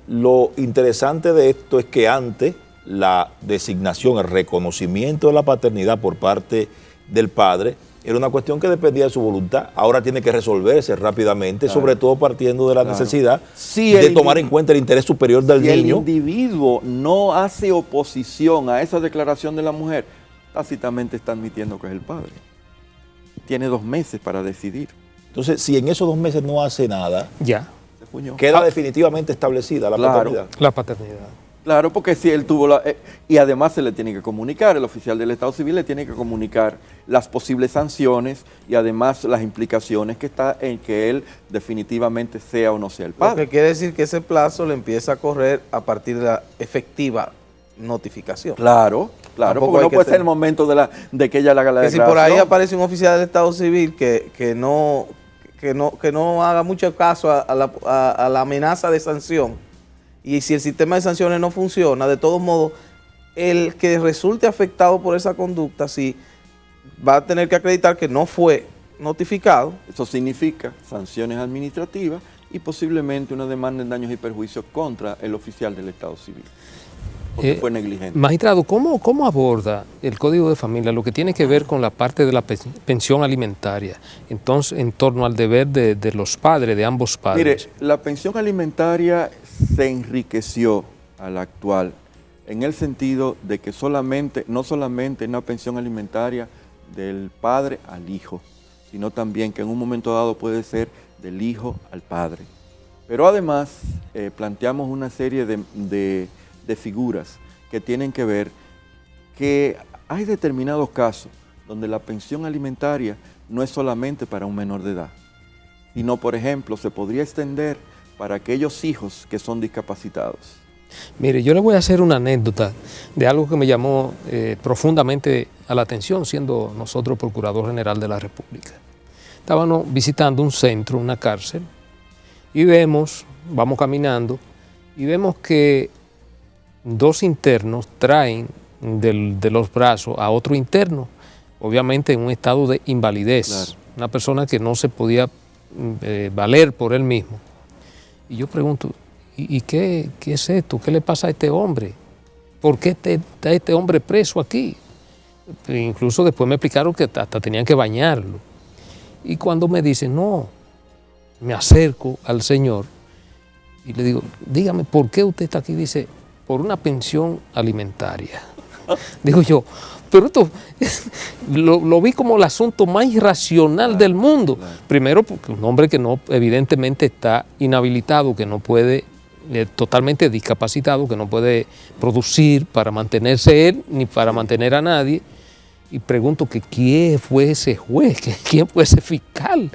lo interesante de esto es que antes la designación, el reconocimiento de la paternidad por parte del padre era una cuestión que dependía de su voluntad. Ahora tiene que resolverse rápidamente, sobre todo partiendo de la necesidad de tomar en cuenta el interés superior del niño. Si el individuo no hace oposición a esa declaración de la mujer, tácitamente está admitiendo que es el padre. Tiene 2 meses para decidir. Entonces, si en esos 2 meses no hace nada, queda definitivamente establecida la paternidad. La paternidad. Claro, porque si él tuvo y además se le tiene que comunicar, el oficial del Estado Civil le tiene que comunicar las posibles sanciones y además las implicaciones que está en que él definitivamente sea o no sea el padre. Lo que quiere decir que ese plazo le empieza a correr a partir de la efectiva notificación. Claro, porque no puede ser el momento de que ella le haga la declaración. Si por ahí aparece un oficial del Estado Civil que no haga mucho caso a la amenaza de sanción, y si el sistema de sanciones no funciona, de todos modos, el que resulte afectado por esa conducta, sí, va a tener que acreditar que no fue notificado. Eso significa sanciones administrativas y posiblemente una demanda en daños y perjuicios contra el oficial del Estado Civil, porque fue negligente. Magistrado, ¿cómo aborda el Código de Familia lo que tiene que ver con la parte de la pensión alimentaria, entonces en torno al deber de los padres, de ambos padres? Mire, la pensión alimentaria se enriqueció a la actual en el sentido de que no solamente una pensión alimentaria del padre al hijo, sino también que en un momento dado puede ser del hijo al padre. Pero además planteamos una serie de figuras que tienen que ver que hay determinados casos donde la pensión alimentaria no es solamente para un menor de edad, sino, por ejemplo, se podría extender para aquellos hijos que son discapacitados. Mire, yo le voy a hacer una anécdota de algo que me llamó profundamente a la atención, siendo nosotros Procurador General de la República. Estábamos visitando un centro, una cárcel, y vamos caminando, y vemos que 2 internos traen de los brazos a otro interno, obviamente en un estado de invalidez, claro. Una persona que no se podía valer por él mismo. Y yo pregunto, ¿y qué es esto? ¿Qué le pasa a este hombre? ¿Por qué está este hombre preso aquí? E incluso después me explicaron que hasta tenían que bañarlo. Y cuando me dicen, no, me acerco al señor y le digo, dígame, ¿por qué usted está aquí? Dice, por una pensión alimentaria. Digo yo, pero esto lo vi como el asunto más irracional del mundo. Primero, porque un hombre que no, evidentemente está inhabilitado, que no puede, totalmente discapacitado, que no puede producir para mantenerse él ni para mantener a nadie. Y pregunto que quién fue ese juez, quién fue ese fiscal.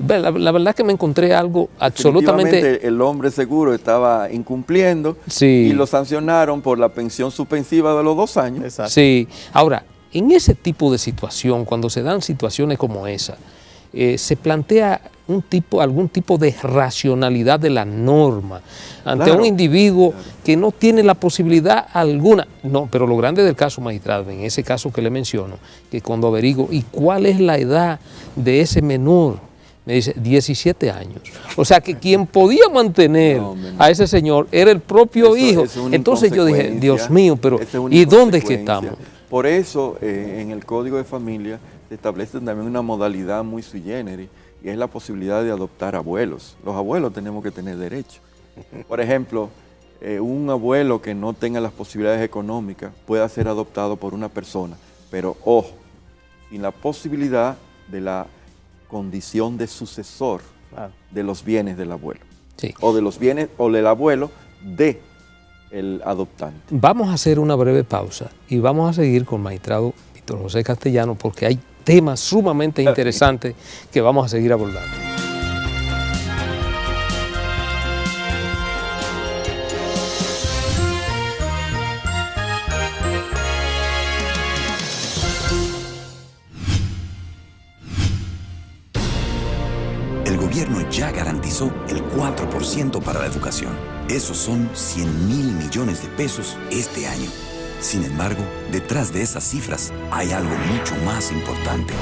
La verdad que me encontré algo absolutamente... El hombre seguro estaba incumpliendo y lo sancionaron por la pensión suspensiva de los 2 años. Exacto. Sí, ahora, en ese tipo de situación, cuando se dan situaciones como esa, se plantea algún tipo de racionalidad de la norma ante un individuo que no tiene la posibilidad alguna. No, pero lo grande del caso, magistrado, en ese caso que le menciono, que cuando averiguo, ¿y cuál es la edad de ese menor? Me dice, 17 años. O sea que quien podía mantener a ese señor era el propio hijo. Entonces yo dije, Dios mío, pero ¿y dónde es que estamos? Por eso en el Código de Familia se establece también una modalidad muy sui generis, y es la posibilidad de adoptar abuelos. Los abuelos tenemos que tener derecho. Por ejemplo, un abuelo que no tenga las posibilidades económicas pueda ser adoptado por una persona, pero ojo, sin la posibilidad de la condición de sucesor de los bienes del abuelo, o de los bienes o del abuelo del adoptante. Vamos a hacer una breve pausa y vamos a seguir con el magistrado Víctor José Castellano, porque hay temas sumamente interesantes que vamos a seguir abordando. El gobierno ya garantizó el 4% para la educación. Esos son 100.000 millones de pesos este año. Sin embargo, detrás de esas cifras hay algo mucho más importante.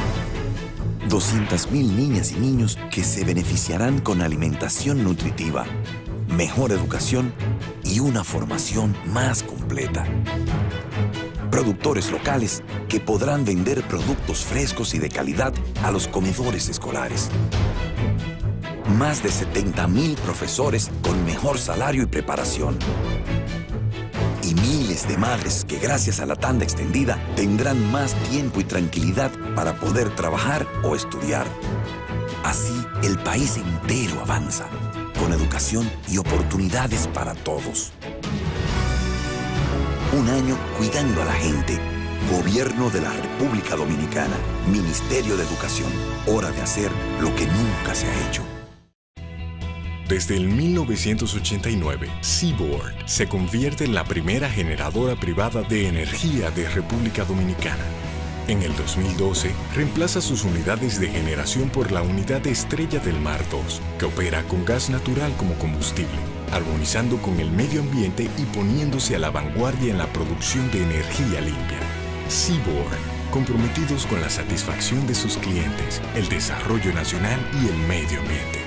200.000 niñas y niños que se beneficiarán con alimentación nutritiva, mejor educación y una formación más completa. Productores locales que podrán vender productos frescos y de calidad a los comedores escolares. Más de 70.000 profesores con mejor salario y preparación. Y miles de madres que gracias a la tanda extendida tendrán más tiempo y tranquilidad para poder trabajar o estudiar. Así, el país entero avanza, con educación y oportunidades para todos. Un año cuidando a la gente. Gobierno de la República Dominicana. Ministerio de Educación. Hora de hacer lo que nunca se ha hecho. Desde el 1989, Seaboard se convierte en la primera generadora privada de energía de República Dominicana. En el 2012, reemplaza sus unidades de generación por la unidad Estrella del Mar 2, que opera con gas natural como combustible, armonizando con el medio ambiente y poniéndose a la vanguardia en la producción de energía limpia. Seaboard, comprometidos con la satisfacción de sus clientes, el desarrollo nacional y el medio ambiente.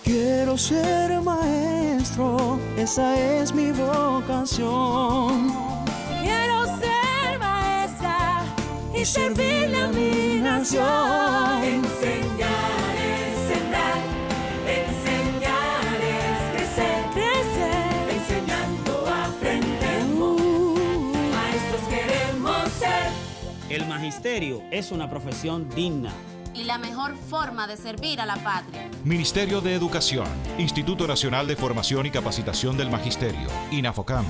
Quiero ser maestro, esa es mi vocación. Quiero ser maestra y servirle a mi nación. Enseñar es sembrar, enseñar es crecer, enseñando aprendemos. Maestros queremos ser. El magisterio es una profesión digna y la mejor forma de servir a la patria. Ministerio de Educación, Instituto Nacional de Formación y Capacitación del Magisterio, INAFOCAM.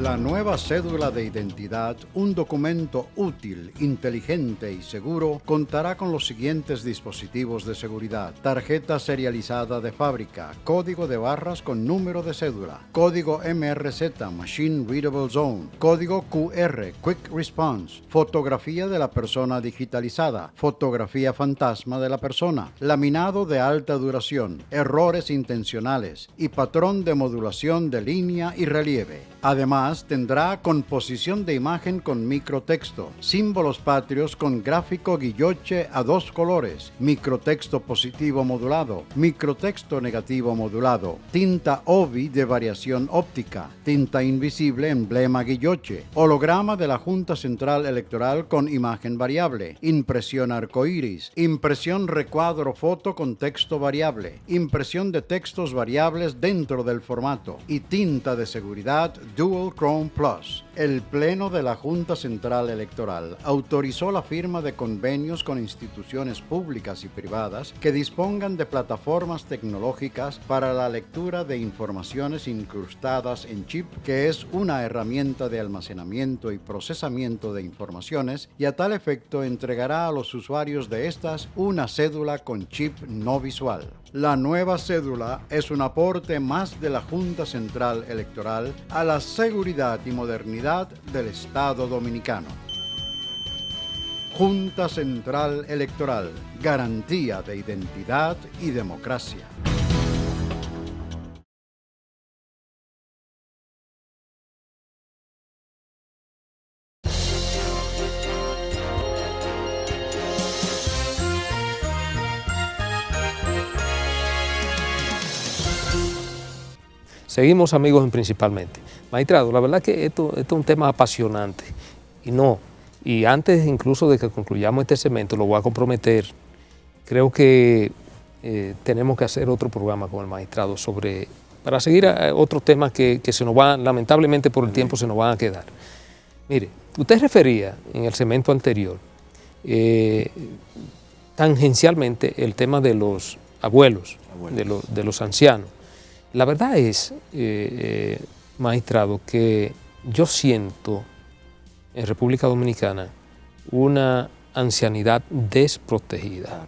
La nueva cédula de identidad, un documento útil, inteligente y seguro, contará con los siguientes dispositivos de seguridad: tarjeta serializada de fábrica, código de barras con número de cédula, código MRZ, Machine Readable Zone, código QR, Quick Response, fotografía de la persona digitalizada, fotografía fantasma de la persona, laminado de alta duración, errores intencionales y patrón de modulación de línea y relieve. Además, además tendrá composición de imagen con microtexto, símbolos patrios con gráfico guilloche a 2 colores, microtexto positivo modulado, microtexto negativo modulado, tinta OVI de variación óptica, tinta invisible emblema guilloche, holograma de la Junta Central Electoral con imagen variable, impresión arcoíris, impresión recuadro foto con texto variable, impresión de textos variables dentro del formato y tinta de seguridad Dual Chrome Plus. El Pleno de la Junta Central Electoral autorizó la firma de convenios con instituciones públicas y privadas que dispongan de plataformas tecnológicas para la lectura de informaciones incrustadas en chip, que es una herramienta de almacenamiento y procesamiento de informaciones, y a tal efecto entregará a los usuarios de estas una cédula con chip no visual. La nueva cédula es un aporte más de la Junta Central Electoral a la seguridad y modernidad del Estado Dominicano. Junta Central Electoral, garantía de identidad y democracia. Seguimos, amigos, en Principalmente. Magistrado, la verdad que esto es un tema apasionante y antes incluso de que concluyamos este segmento, lo voy a comprometer, creo que tenemos que hacer otro programa con el magistrado para seguir a otros temas que se nos van, lamentablemente por el tiempo se nos van a quedar. Mire, usted refería en el segmento anterior tangencialmente el tema de los abuelos. De los ancianos. La verdad es, magistrado, que yo siento en República Dominicana una ancianidad desprotegida,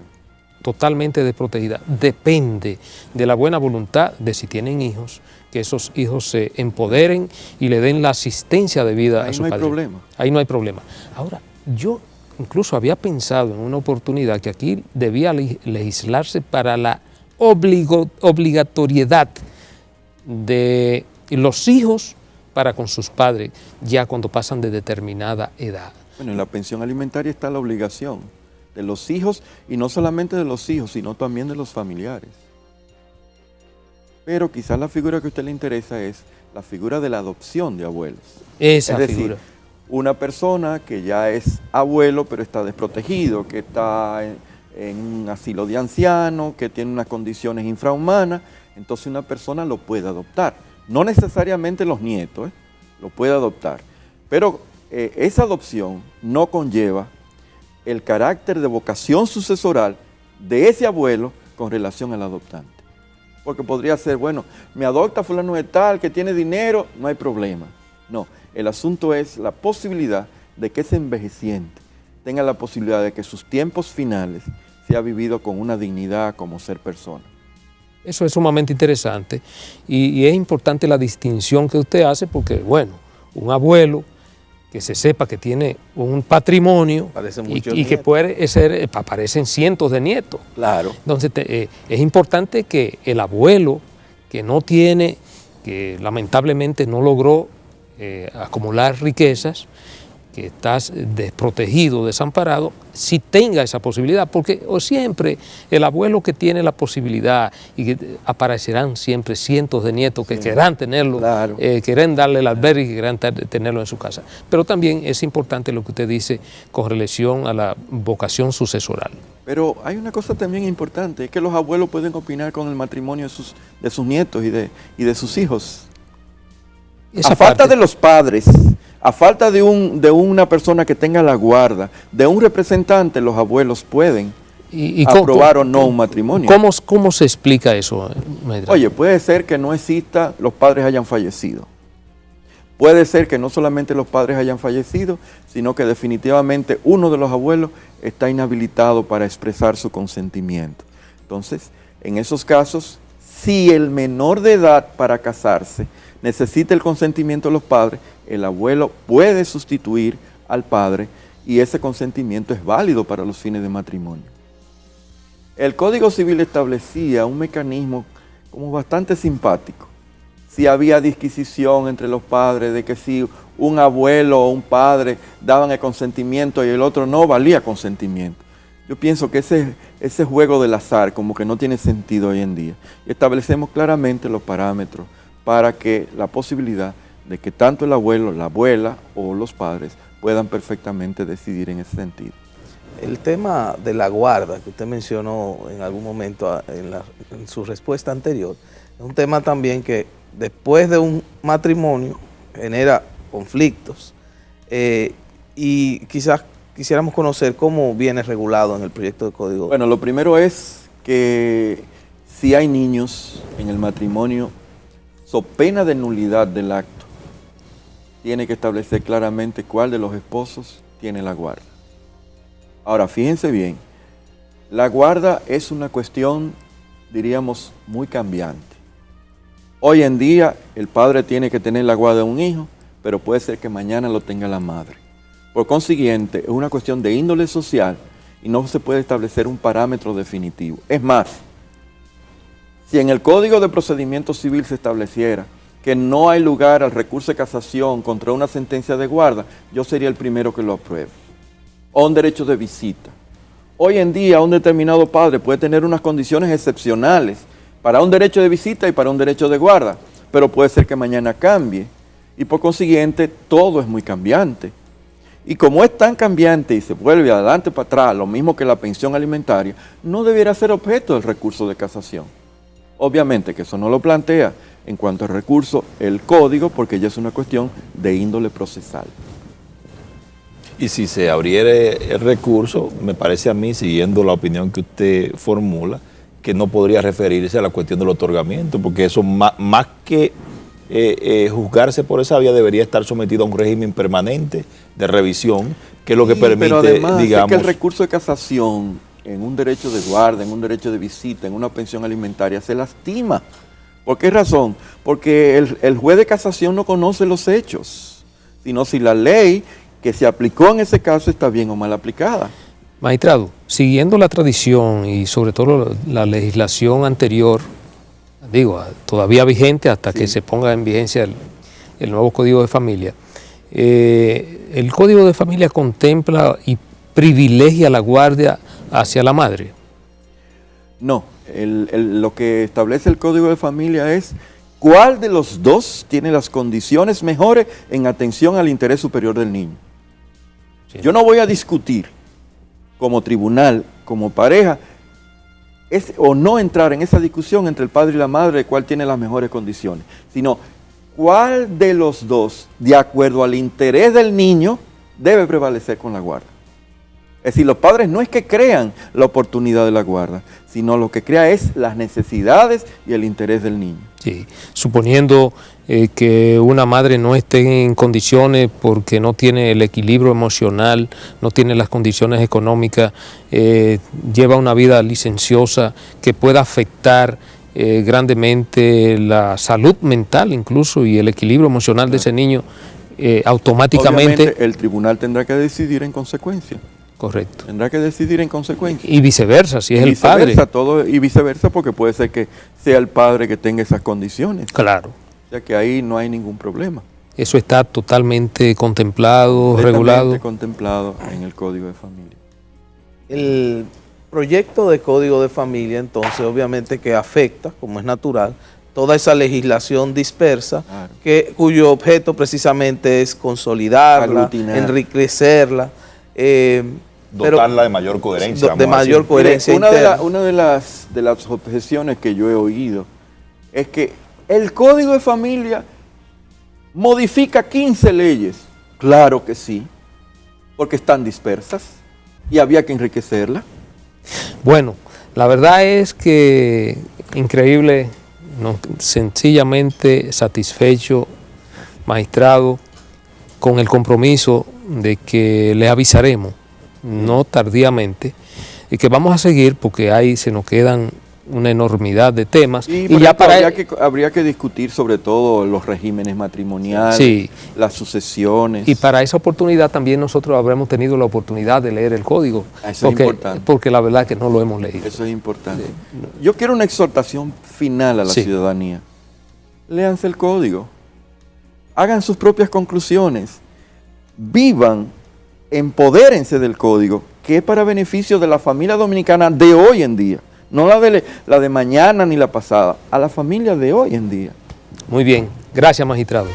totalmente desprotegida. Depende de la buena voluntad de si tienen hijos, que esos hijos se empoderen y le den la asistencia debida a su padre. Ahí no hay problema. Ahí no hay problema. Ahora, yo incluso había pensado en una oportunidad que aquí debía legislarse para la obligatoriedad de los hijos para con sus padres ya cuando pasan de determinada edad. Bueno, en la pensión alimentaria está la obligación de los hijos, y no solamente de los hijos, sino también de los familiares. Pero quizás la figura que a usted le interesa es la figura de la adopción de abuelos. Esa es decir, figura. Una persona que ya es abuelo pero está desprotegido, que está en un asilo de ancianos, que tiene unas condiciones infrahumanas, entonces una persona lo puede adoptar. No necesariamente los nietos, lo puede adoptar. Pero esa adopción no conlleva el carácter de vocación sucesoral de ese abuelo con relación al adoptante. Porque podría ser, bueno, me adopta fulano de tal, que tiene dinero, no hay problema. No, el asunto es la posibilidad de que ese envejeciente tenga la posibilidad de que sus tiempos finales sea vivido con una dignidad como ser persona. Eso es sumamente interesante y es importante la distinción que usted hace porque, bueno, un abuelo que se sepa que tiene un patrimonio y que puede ser, aparecen cientos de nietos. Claro. Entonces es importante que el abuelo que no tiene, que lamentablemente no logró acumular riquezas, que estás desprotegido, desamparado, si tenga esa posibilidad, porque siempre el abuelo que tiene la posibilidad, y que aparecerán siempre cientos de nietos que querrán tenerlo, claro. Querrán darle el albergue y querrán tenerlo en su casa. Pero también es importante lo que usted dice con relación a la vocación sucesoral. Pero hay una cosa también importante, es que los abuelos pueden opinar con el matrimonio de sus nietos y de sus hijos. A falta de los padres, a falta de una persona que tenga la guarda, de un representante, los abuelos pueden aprobar o no un matrimonio. ¿Cómo se explica eso, maestra? Oye, puede ser que no exista, los padres hayan fallecido. Puede ser que no solamente los padres hayan fallecido, sino que definitivamente uno de los abuelos está inhabilitado para expresar su consentimiento. Entonces, en esos casos, si el menor de edad para casarse necesita el consentimiento de los padres, el abuelo puede sustituir al padre y ese consentimiento es válido para los fines de matrimonio. El Código Civil establecía un mecanismo como bastante simpático. si había disquisición entre los padres, de que si un abuelo o un padre daban el consentimiento y el otro no, valía consentimiento. Yo pienso que ese juego del azar como que no tiene sentido hoy en día. Y establecemos claramente los parámetros para que la posibilidad de que tanto el abuelo, la abuela o los padres puedan perfectamente decidir en ese sentido. El tema de la guarda que usted mencionó en algún momento en su respuesta anterior, es un tema también que después de un matrimonio genera conflictos y quizás quisiéramos conocer cómo viene regulado en el proyecto de código. Bueno, lo primero es que si hay niños en el matrimonio, so pena de nulidad del acto, tiene que establecer claramente cuál de los esposos tiene la guarda. Ahora, fíjense bien, la guarda es una cuestión, diríamos, muy cambiante. Hoy en día, el padre tiene que tener la guarda de un hijo, pero puede ser que mañana lo tenga la madre. Por consiguiente, es una cuestión de índole social y no se puede establecer un parámetro definitivo. Es más, si en el Código de Procedimiento Civil se estableciera que no hay lugar al recurso de casación contra una sentencia de guarda, yo sería el primero que lo apruebe. O un derecho de visita. Hoy en día, un determinado padre puede tener unas condiciones excepcionales para un derecho de visita y para un derecho de guarda, pero puede ser que mañana cambie. Y por consiguiente, todo es muy cambiante. Y como es tan cambiante y se vuelve adelante para atrás, lo mismo que la pensión alimentaria, no debiera ser objeto del recurso de casación. Obviamente que eso no lo plantea en cuanto al recurso el código, porque ya es una cuestión de índole procesal. Y si se abriera el recurso, me parece a mí, siguiendo la opinión que usted formula, que no podría referirse a la cuestión del otorgamiento, porque eso más que juzgarse por esa vía debería estar sometido a un régimen permanente de revisión, que es lo que permite, pero además, digamos... es que el recurso de casación en un derecho de guarda, en un derecho de visita, en una pensión alimentaria, se lastima. ¿Por qué razón? Porque el juez de casación no conoce los hechos, sino si la ley que se aplicó en ese caso está bien o mal aplicada. Magistrado, siguiendo la tradición y sobre todo la legislación anterior, digo, todavía vigente hasta que se ponga en vigencia el nuevo Código de Familia, el Código de Familia contempla y privilegia la guardia hacia la madre. No, lo que establece el Código de Familia es cuál de los dos tiene las condiciones mejores en atención al interés superior del niño. Sí. Yo no voy a discutir como tribunal, como pareja, o no entrar en esa discusión entre el padre y la madre de cuál tiene las mejores condiciones, sino cuál de los dos, de acuerdo al interés del niño, debe prevalecer con la guarda. Es decir, los padres no es que crean la oportunidad de la guarda, sino lo que crea es las necesidades y el interés del niño. Sí, suponiendo que una madre no esté en condiciones porque no tiene el equilibrio emocional, no tiene las condiciones económicas, lleva una vida licenciosa que pueda afectar grandemente la salud mental incluso y el equilibrio emocional de ese niño, automáticamente... Obviamente el tribunal tendrá que decidir en consecuencia. Correcto. Tendrá que decidir en consecuencia. Y viceversa, si es el padre. Y viceversa, porque puede ser que sea el padre que tenga esas condiciones. Claro. O sea que ahí no hay ningún problema. Eso está totalmente contemplado, regulado. Contemplado en el Código de Familia. El proyecto de Código de Familia, entonces, obviamente que afecta, como es natural, toda esa legislación dispersa, claro, cuyo objeto precisamente es consolidarla, enriquecerla, dotarla de mayor coherencia. De mayor coherencia interna. Una de las objeciones que yo he oído es que el Código de Familia modifica 15 leyes. Claro que sí, porque están dispersas y había que enriquecerla. Bueno, la verdad es que increíble, sencillamente satisfecho, magistrado, con el compromiso de que le avisaremos, no tardíamente, y que vamos a seguir porque ahí se nos quedan una enormidad de temas. Y ya habría que discutir sobre todo los regímenes matrimoniales, sí, las sucesiones. Y para esa oportunidad también nosotros habremos tenido la oportunidad de leer el código. Eso es importante. Porque la verdad es que no lo hemos leído. Eso es importante. Yo quiero una exhortación final a la ciudadanía. léanse el código, hagan sus propias conclusiones, vivan, empodérense del código, que es para beneficio de la familia dominicana de hoy en día, no la de mañana ni la pasada, a la familia de hoy en día. Muy bien, gracias, magistrado.